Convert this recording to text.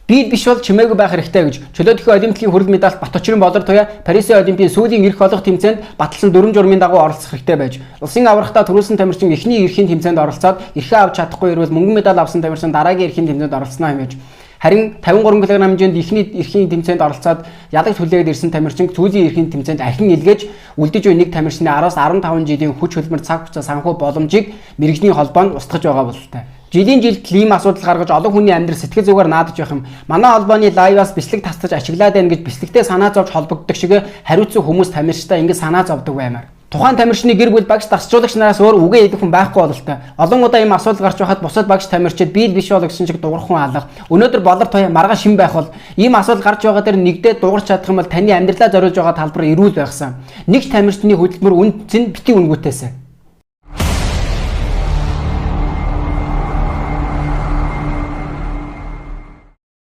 Би биш бол чимээгүй байх хэрэгтэй гэж чөлөөтгөө олимпийн хүрэл медальт Батөчрөн Болор Туяа Парисын олимпийн сүүлийн эрх олох тэмцээнд батлсан 4 журмын дагуу оролцох хэрэгтэй байж. Улсын аврагтаа төрүүлсэн тамирчин эхний эрхийн тэмцээнд оролцоод эрхээ авч чадахгүй ирвэл мөнгөн медаль авсан тамирчин дараагийн эрхийн тэмцээнд оролцсноо хэмээж. Харин 53 кг хэмжээнд эхний эрхийн тэмцээнд оролцоод ялагт хүлээгээд ирсэн тамирчин сүүлийн эрхийн тэмцээнд архин илгээж үлдэж буй нэг тамирчны 10-15 жилийн хүч хөдөлмөр цаг хугацаа санхүү боломжийг мэрэгжлийн холбоонд устгаж байгаа бололтой. Жилийн жилд ийм асуудал гаргаж олон хүний амьдрал сэтгэл зүгээр наадаж байх юм. Манай холбооны лайваас бэлэг тасдаж ашиглаад байна гэж бэлэгтэй санаа зовж холбогддог шиг хариуцсан хүмүүс тамирчтай ингэж санаа зовдөг баймаар. Тухайн тамирчны гэр бүл багш дасчуулагч нараас өөр үгээ хэлэх хүн байхгүй бололтой. Олон удаа ийм асуудал гарч байхад бусад багш тамирчид би л биш болоо гэсэн шиг дуурах хүн алга. Өнөөдөр Болор Туяа маргааш шин байх бол ийм асуудал гарч байгаа дээр нэгдээд дуурч чадах юм бол таны амьдралаа зориулж байгаа талбар эрүүл байхсан. Нэг тамирчны хөдөлмөр үн цэн бити үнгүүтээсэ.